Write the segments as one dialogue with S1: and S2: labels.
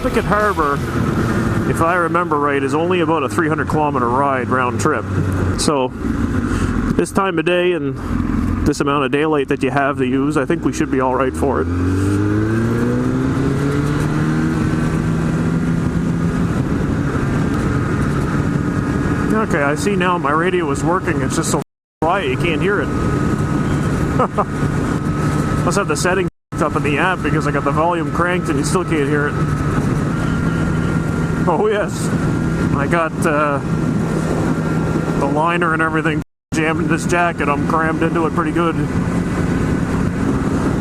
S1: Advocate Harbor, if I remember right, is only about a 300-kilometer ride round trip. So this time of day and this amount of daylight that you have to use, I think we should be all right for it. Okay, I see now my radio is working. It's just so quiet you can't hear it. Must have the settings up in the app because I got the volume cranked and you still can't hear it. Oh yes, I got the liner and everything jammed in this jacket. I'm crammed into it pretty good.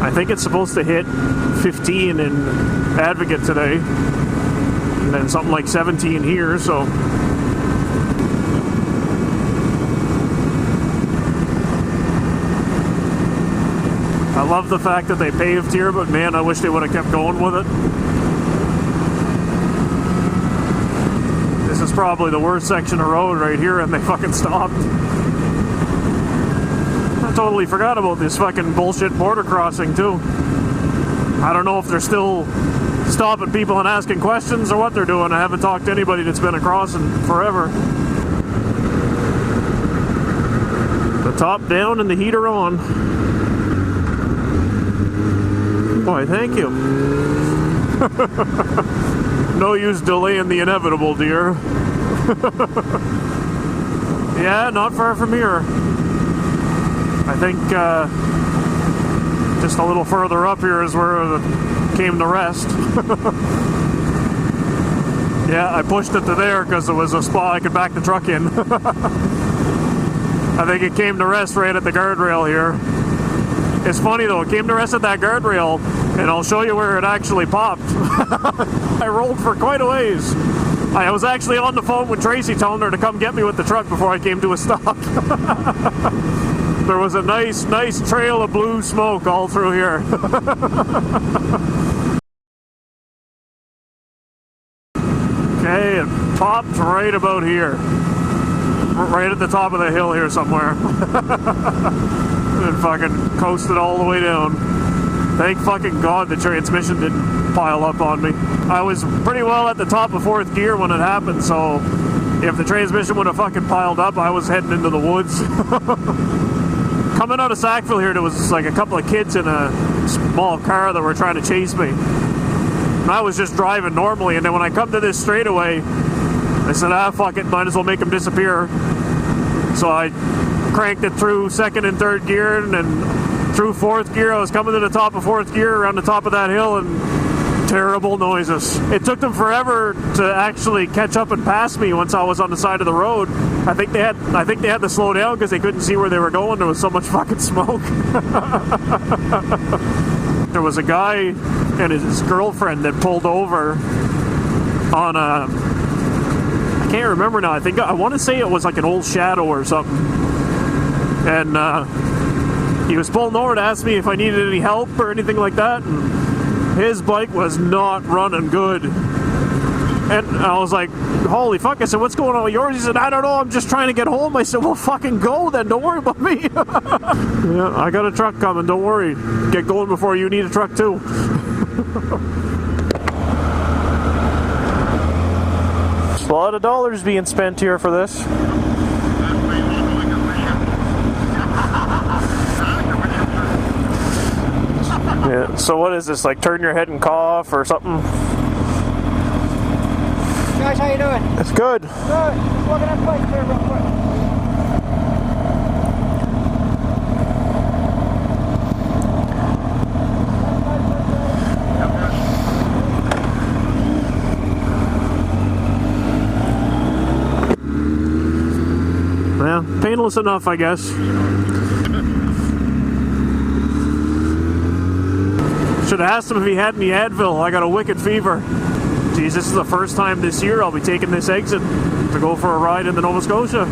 S1: I think it's supposed to hit 15 in Advocate today, and then something like 17 here, so I love the fact that they paved here, but man, I wish they would have kept going with it. This is probably the worst section of road right here, and they fucking stopped. I totally forgot about this fucking bullshit border crossing, too. I don't know if they're still stopping people and asking questions or what they're doing. I haven't talked to anybody that's been across in forever. The top down and the heater on. Boy, thank you. No use delaying the inevitable, dear. Yeah, not far from here. I think just a little further up here is where came the rest. Yeah, I pushed it to there because there was a spot I could back the truck in. I think it came to rest right at the guardrail here. It's funny though, it came to rest at that guardrail, and I'll show you where it actually popped. I rolled for quite a ways. I was actually on the phone with Tracy telling her to come get me with the truck before I came to a stop. There was a nice trail of blue smoke all through here. Okay, it popped right about here. Right at the top of the hill here somewhere. And fucking coasted all the way down. Thank fucking God the transmission didn't pile up on me. I was pretty well at the top of 4th gear when it happened, so if the transmission would have fucking piled up, I was heading into the woods. Coming out of Sackville here, there was like a couple of kids in a small car that were trying to chase me. And I was just driving normally, and then when I come to this straightaway, I said, fuck it, might as well make them disappear. So I cranked it through 2nd and 3rd gear, and then through 4th gear. I was coming to the top of 4th gear around the top of that hill, and terrible noises. It took them forever to actually catch up and pass me once I was on the side of the road. I think they had to slow down because they couldn't see where they were going. There was so much fucking smoke. There was a guy and his girlfriend that pulled over on a, I can't remember now. I want to say it was like an old Shadow or something. And he was pulling over to ask me if I needed any help or anything like that. And his bike was not running good. And I was like, holy fuck. I said, what's going on with yours? He said, I don't know. I'm just trying to get home. I said, well, fucking go then. Don't worry about me. Yeah, I got a truck coming. Don't worry. Get going before you need a truck too. A lot of dollars being spent here for this. Yeah, so what is this, like turn your head and cough or something?
S2: Guys, how you doing?
S1: It's good.
S2: Good. Just looking at bikes here real quick.
S1: Well, painless enough, I guess. Should have asked him if he had any Advil. I got a wicked fever. Geez, this is the first time this year I'll be taking this exit to go for a ride in the Nova Scotia.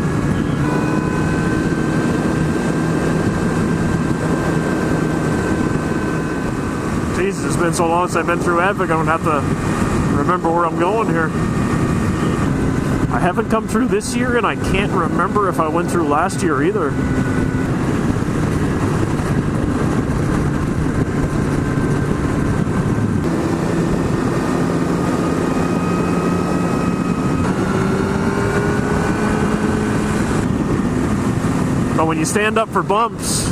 S1: Jesus, it's been so long since I've been through Advocate, I don't have to remember where I'm going here. I haven't come through this year, and I can't remember if I went through last year either. you stand up for bumps,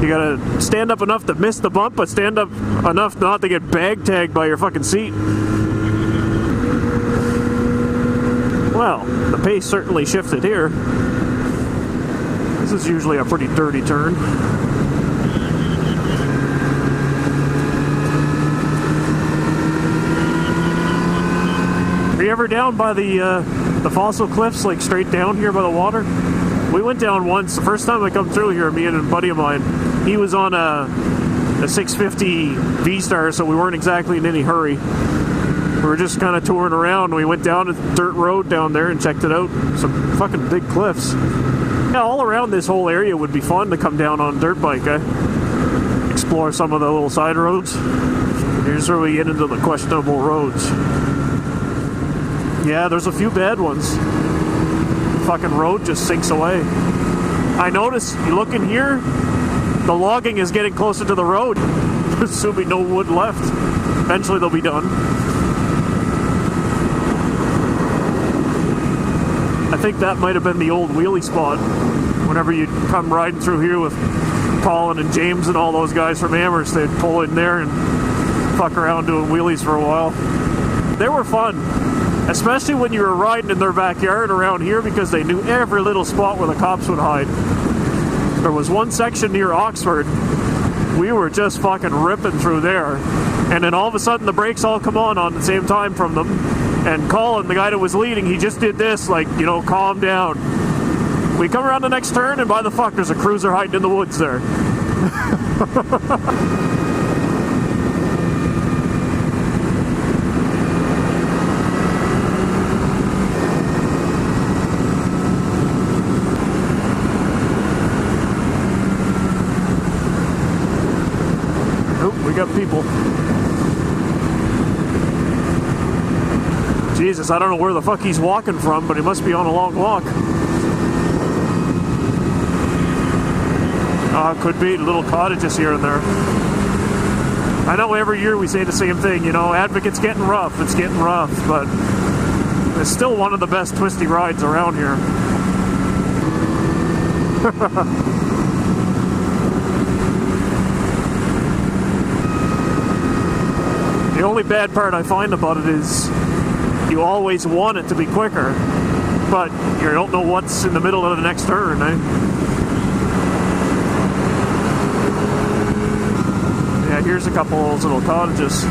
S1: you gotta stand up enough to miss the bump, but stand up enough not to get bag tagged by your fucking seat. Well, the pace certainly shifted here. This is usually a pretty dirty turn. Are you ever down by the Fossil Cliffs, like straight down here by the water? We went down once. The first time I come through here, me and a buddy of mine, he was on a 650 V-Star, so we weren't exactly in any hurry. We were just kind of touring around. We went down a dirt road down there and checked it out. Some fucking big cliffs. Yeah, all around this whole area would be fun to come down on a dirt bike, explore some of the little side roads. Here's where we get into the questionable roads. Yeah, there's a few bad ones. Fucking road just sinks away. I notice, you look in here, the logging is getting closer to the road. There's soon be no wood left. Eventually they'll be done. I think that might have been the old wheelie spot. Whenever you'd come riding through here with Colin and James and all those guys from Amherst, they'd pull in there and fuck around doing wheelies for a while. They were fun. Especially when you were riding in their backyard around here, because they knew every little spot where the cops would hide. There was one section near Oxford, we were just fucking ripping through there, and then all of a sudden the brakes all come on the same time from them, and Colin, the guy that was leading, he just did this, like, you know, calm down. We come around the next turn, and by the fuck, there's a cruiser hiding in the woods there. We got people. Jesus, I don't know where the fuck he's walking from, but he must be on a long walk. Could be little cottages here and there. I know every year we say the same thing, you know, Advocate's getting rough, it's getting rough, but it's still one of the best twisty rides around here. The only bad part I find about it is you always want it to be quicker, but you don't know what's in the middle of the next turn, Yeah, here's a couple of those little cottages.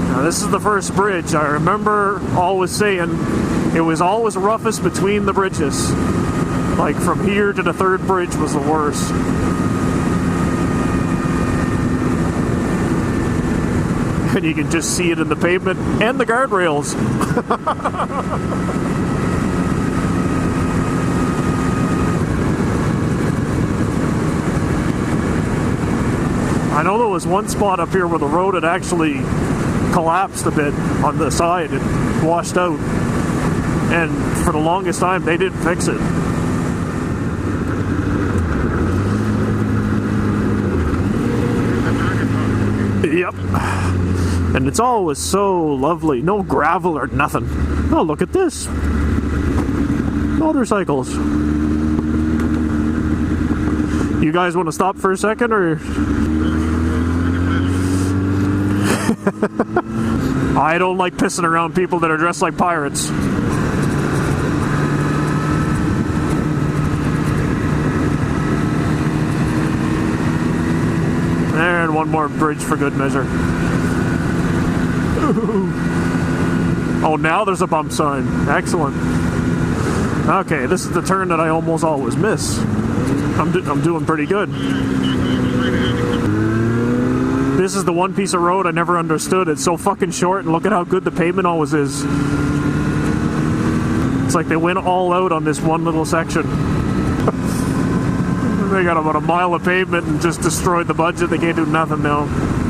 S1: Now this is the first bridge. I remember always saying it was always roughest between the bridges. Like from here to the third bridge was the worst. And you can just see it in the pavement and the guardrails. I know there was one spot up here where the road had actually collapsed a bit on the side and washed out. And for the longest time, they didn't fix it. Yep. And it's always so lovely. No gravel or nothing. Oh, look at this. Motorcycles. You guys want to stop for a second, or? I don't like pissing around people that are dressed like pirates. And one more bridge for good measure. Oh, now there's a bump sign. Excellent. Okay, this is the turn that I almost always miss. I'm doing pretty good. This is the one piece of road I never understood. It's so fucking short, and look at how good the pavement always is. It's like they went all out on this one little section. They got about a mile of pavement and just destroyed the budget. They can't do nothing now.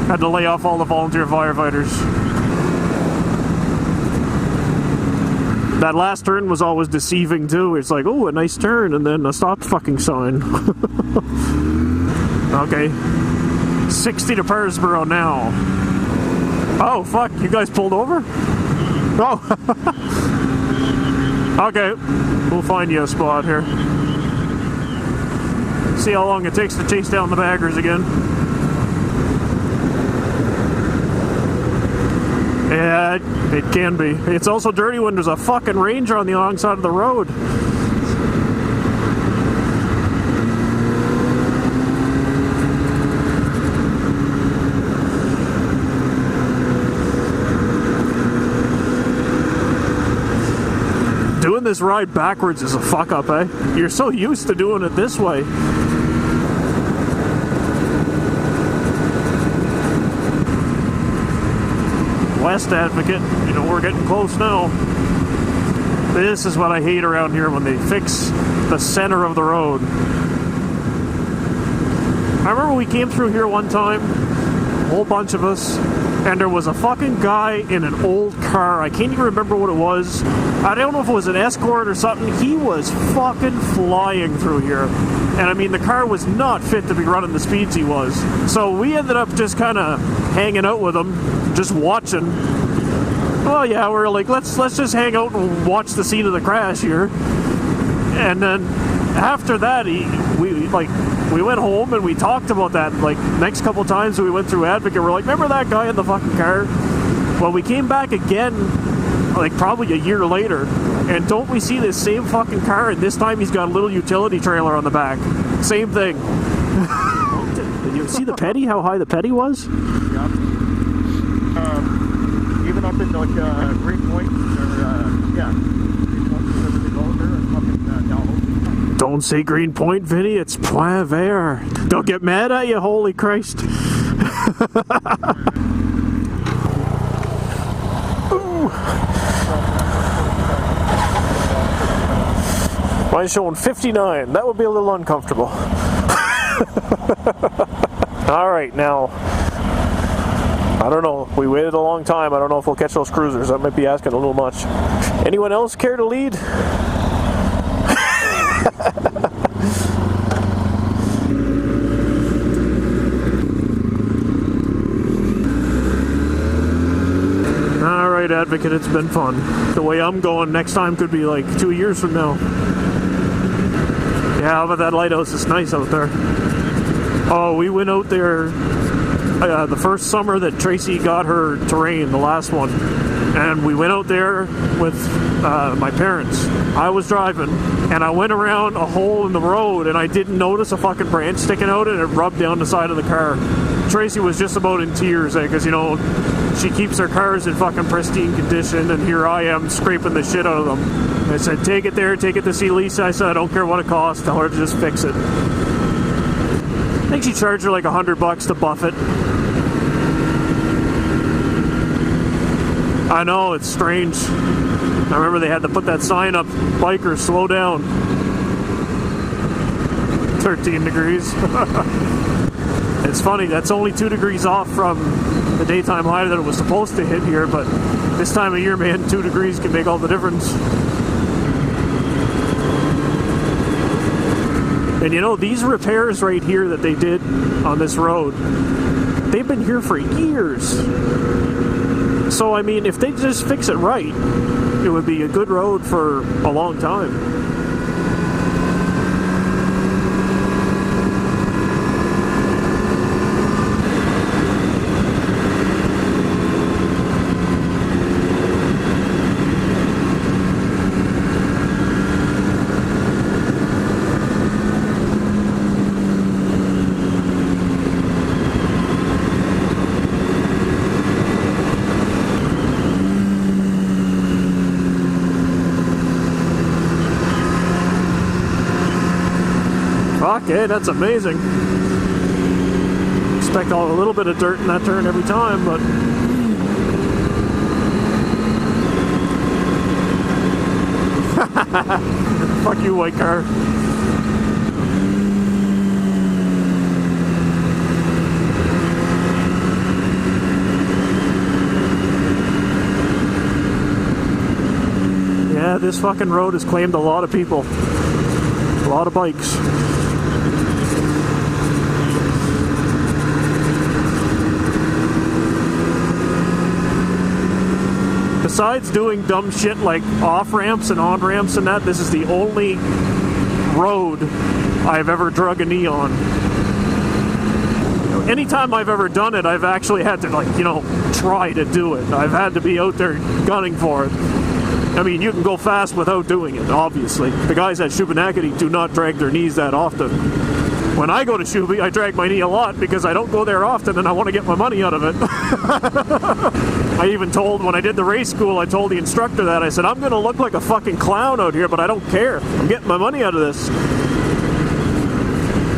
S1: Had to lay off all the volunteer firefighters. That last turn was always deceiving too. It's like, oh, a nice turn, and then a stop fucking sign. Okay. 60 to Peterborough now. Oh, fuck, you guys pulled over? Oh! Okay, we'll find you a spot here. See how long it takes to chase down the baggers again. Yeah, it can be. It's also dirty when there's a fucking ranger on the wrong side of the road. Doing this ride backwards is a fuck up, eh? You're so used to doing it this way. West Advocate, you know, we're getting close now. This is what I hate around here, when they fix the center of the road. I remember we came through here one time, a whole bunch of us, and there was a fucking guy in an old car. I can't even remember what it was. I don't know if it was an Escort or something. He was fucking flying through here. And I mean, the car was not fit to be running the speeds he was. So we ended up just kind of hanging out with him, just watching. Well, yeah, we were like, let's just hang out and watch the scene of the crash here. And then after that, we went home and we talked about that. Like, next couple times we went through Advocate, we're like, remember that guy in the fucking car? Well, we came back again, like probably a year later, and don't we see this same fucking car, and this time he's got a little utility trailer on the back. Same thing. Did you see the petty, how high the petty was?
S3: Yeah. Even up in like Green Point, yeah, Green Point, wherever they go there, and up in Dalhousie.
S1: Don't say Green Point, Vinny, it's Point Vert. They'll get mad at you, holy Christ. Mine's showing 59. That would be a little uncomfortable. Alright, now, I don't know. We waited a long time. I don't know if we'll catch those cruisers. That might be asking a little much. Anyone else care to lead? Alright, Advocate, it's been fun. The way I'm going next time could be like 2 years from now. Yeah, how about that lighthouse? It's nice out there. Oh, we went out there the first summer that Tracy got her terrain, the last one. And we went out there with my parents. I was driving, and I went around a hole in the road, and I didn't notice a fucking branch sticking out, and it rubbed down the side of the car. Tracy was just about in tears, because, you know, she keeps her cars in fucking pristine condition, and here I am scraping the shit out of them. I said, take it there, take it to see Lisa. I said, I don't care what it costs, tell her to just fix it. I think she charged her like $100 to buff it. I know, it's strange. I remember they had to put that sign up, bikers, slow down. 13 degrees. It's funny, that's only 2 degrees off from the daytime high that it was supposed to hit here, but this time of year, man, 2 degrees can make all the difference. And you know, these repairs right here that they did on this road, they've been here for years. So, I mean, if they just fix it right, it would be a good road for a long time. Okay, that's amazing. Expect a little bit of dirt in that turn every time, but fuck you, white car. Yeah, this fucking road has claimed a lot of people. A lot of bikes. besides doing dumb shit like off-ramps and on-ramps and that, this is the only road I've ever drug a knee on. Anytime I've ever done it, I've actually had to, like, you know, try to do it. I've had to be out there gunning for it. I mean, you can go fast without doing it, obviously. The guys at Shubenacadie do not drag their knees that often. When I go to Shuby, I drag my knee a lot because I don't go there often and I want to get my money out of it. I even told, when I did the race school, I told the instructor that. I said, I'm going to look like a fucking clown out here, but I don't care. I'm getting my money out of this.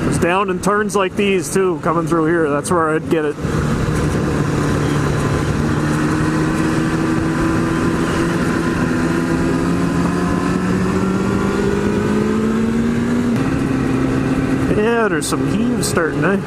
S1: It's down in turns like these, too, coming through here. That's where I'd get it. Yeah, there's some heaves starting, eh?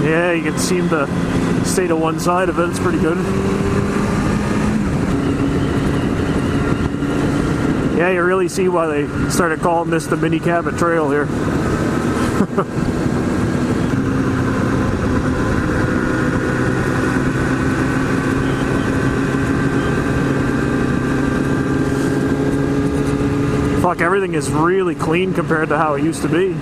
S1: Yeah, you can seem to stay to one side of it. It's pretty good. Yeah, you really see why they started calling this the mini cabin trail here. Fuck, everything is really clean compared to how it used to be.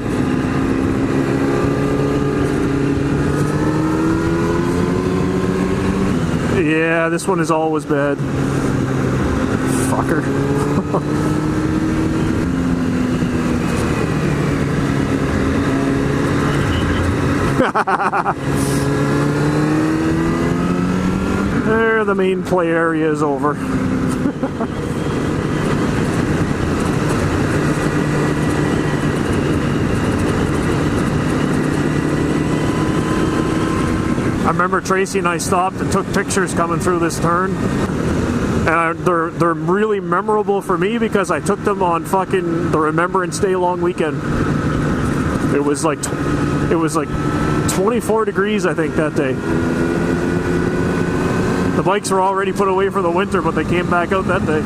S1: Yeah, this one is always bad. Fucker. There, the main play area is over. I remember Tracy and I stopped and took pictures coming through this turn. And they're really memorable for me because I took them on fucking the Remembrance Day long weekend. It was like 24 degrees, I think, that day. The bikes were already put away for the winter, but they came back out that day.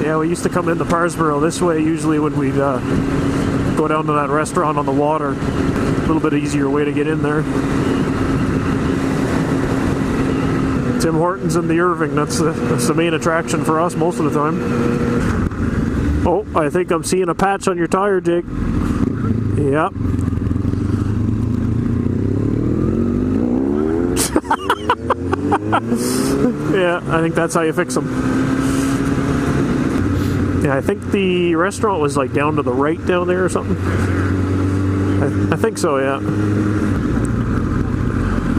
S1: Yeah, we used to come into Parsboro this way usually when we'd go down to that restaurant on the water. A little bit easier way to get in there. Tim Hortons and the Irving, that's the main attraction for us most of the time. Oh, I think I'm seeing a patch on your tire, Jake. Yep. Yeah, I think that's how you fix them. Yeah, I think the restaurant was like down to the right down there or something. I think so, yeah.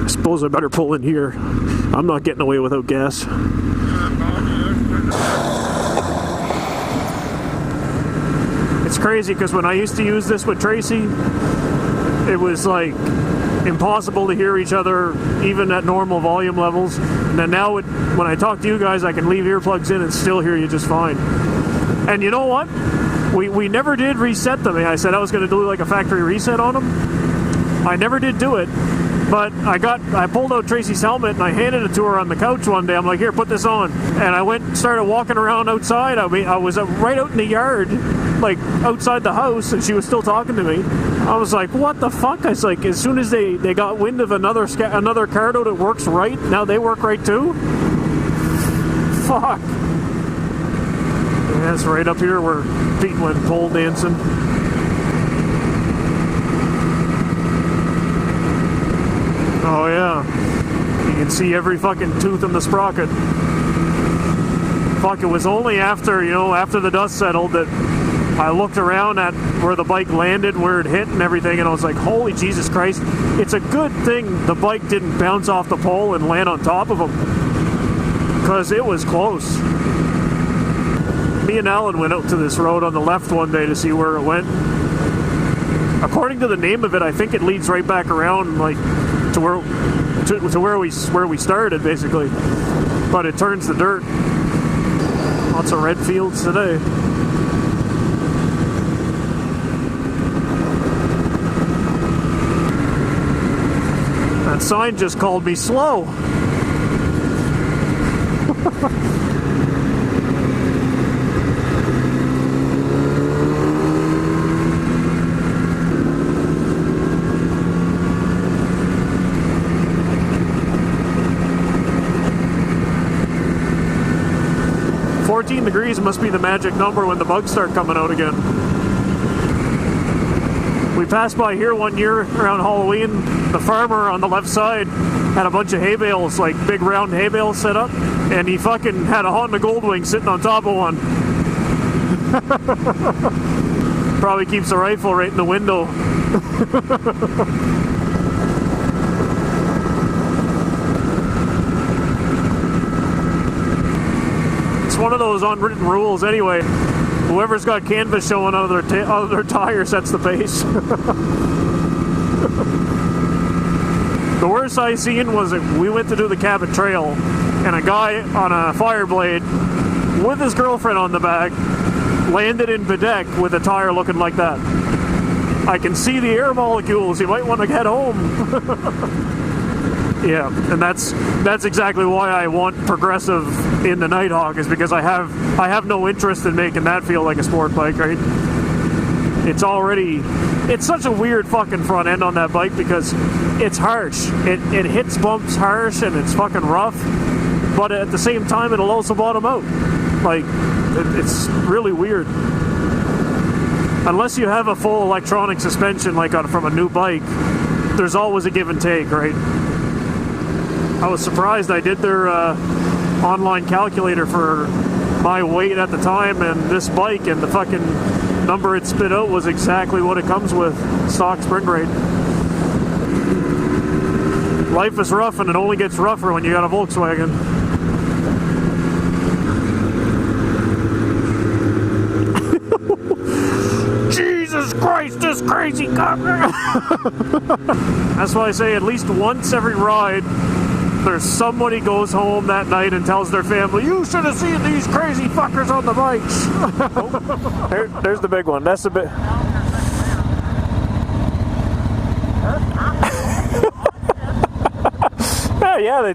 S1: I suppose I better pull in here. I'm not getting away without gas. It's crazy because when I used to use this with Tracy, it was like impossible to hear each other even at normal volume levels. And then now when I talk to you guys, I can leave earplugs in and still hear you just fine. And you know what? We never did reset them. I said I was going to do like a factory reset on them. I never did do it. But I pulled out Tracy's helmet and I handed it to her on the couch one day. I'm like, here, put this on. And I went and started walking around outside. I was right out in the yard, like outside the house, and she was still talking to me. I was like, what the fuck? I was like, as soon as they got wind of another Cardo that works right, now they work right too? Fuck. Yeah, it's right up here where Pete went pole dancing. Oh yeah, you can see every fucking tooth in the sprocket. Fuck, it was only after the dust settled that I looked around at where the bike landed, where it hit and everything, and I was like, holy Jesus Christ, it's a good thing the bike didn't bounce off the pole and land on top of him, because it was close. Me and Alan went out to this road on the left one day to see where it went. According to the name of it, I think it leads right back around, like, to to where we started, basically. But it turns the dirt. Lots of red fields today. That sign just called me slow. 14 degrees must be the magic number when the bugs start coming out again. We passed by here one year around Halloween. The farmer on the left side had a bunch of hay bales, like big round hay bales set up, and he fucking had a Honda Goldwing sitting on top of one. Probably keeps the rifle right in the window. It's one of those unwritten rules anyway. Whoever's got canvas showing out of their tire sets the pace. The worst I seen was we went to do the Cabot Trail, and a guy on a Fireblade with his girlfriend on the back landed in Bedeck with a tire looking like that. I can see the air molecules. You might want to get home. Yeah, and that's exactly why I want progressive in the Nighthawk, is because I have no interest in making that feel like a sport bike, right? It's such a weird fucking front end on that bike because it's harsh. It hits bumps harsh and it's fucking rough, but at the same time it'll also bottom out. Like, it's really weird. Unless you have a full electronic suspension like from a new bike, there's always a give and take, right? I was surprised. I did their online calculator for my weight at the time and this bike, and the fucking number it spit out was exactly what it comes with, stock spring rate. Life is rough, and it only gets rougher when you got a Volkswagen. Jesus Christ, this crazy cop! That's why I say at least once every ride, there's somebody goes home that night and tells their family, "You should have seen these crazy fuckers on the bikes." There's the big one. That's the big. Yeah,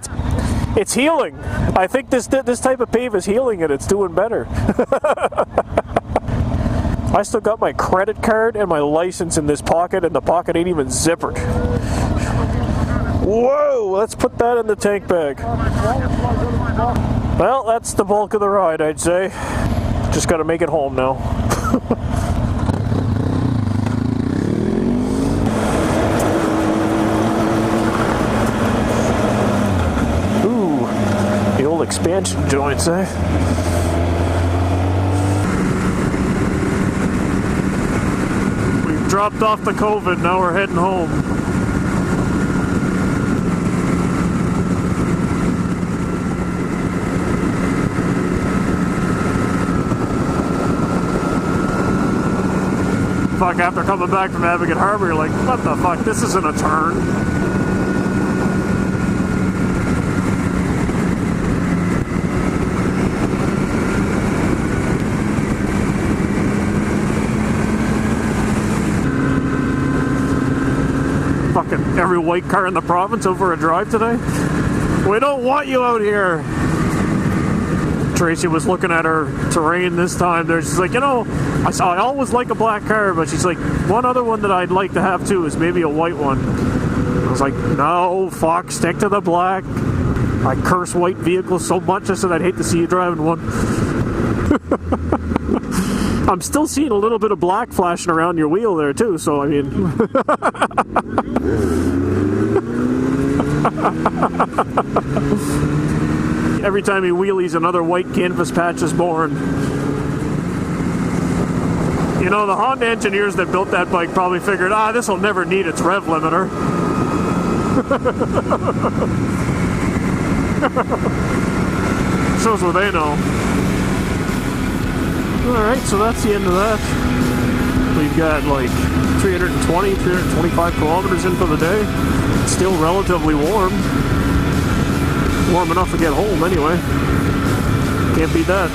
S1: it's healing. I think this type of pave is healing it. It's doing better. I still got my credit card and my license in this pocket, and the pocket ain't even zippered. Whoa, let's put that in the tank bag. Well, that's the bulk of the ride, I'd say. Just gotta make it home now. Ooh, the old expansion joints, eh? We've dropped off the COVID, now we're heading home. Fuck, after coming back from Advocate Harbor, you're like, what the fuck, this isn't a turn. Fucking every white car in the province over a drive today. We don't want you out here. Tracy was looking at her terrain this time. She's like, you know, I always like a black car, but she's like, one other one that I'd like to have too is maybe a white one. I was like, no, fuck, stick to the black. I curse white vehicles so much, I said I'd hate to see you driving one. I'm still seeing a little bit of black flashing around your wheel there too, so I mean... Every time he wheelies, another white canvas patch is born. You know, the Honda engineers that built that bike probably figured, this will never need its rev limiter. Shows what they know. Alright, so that's the end of that. We've got like 320, 325 kilometers in for the day. It's still relatively warm. Warm enough to get home anyway. Can't beat that.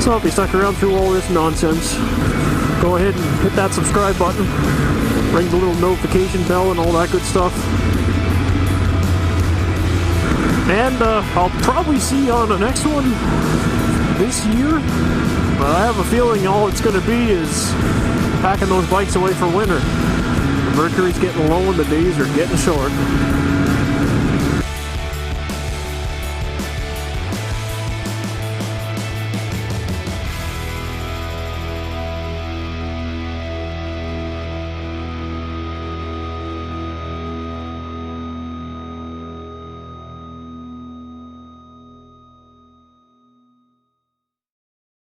S1: So if you stuck around through all this nonsense, go ahead and hit that subscribe button. Ring the little notification bell and all that good stuff. And I'll probably see you on the next one this year. But I have a feeling all it's going to be is packing those bikes away for winter. The mercury's getting low and the days are getting short.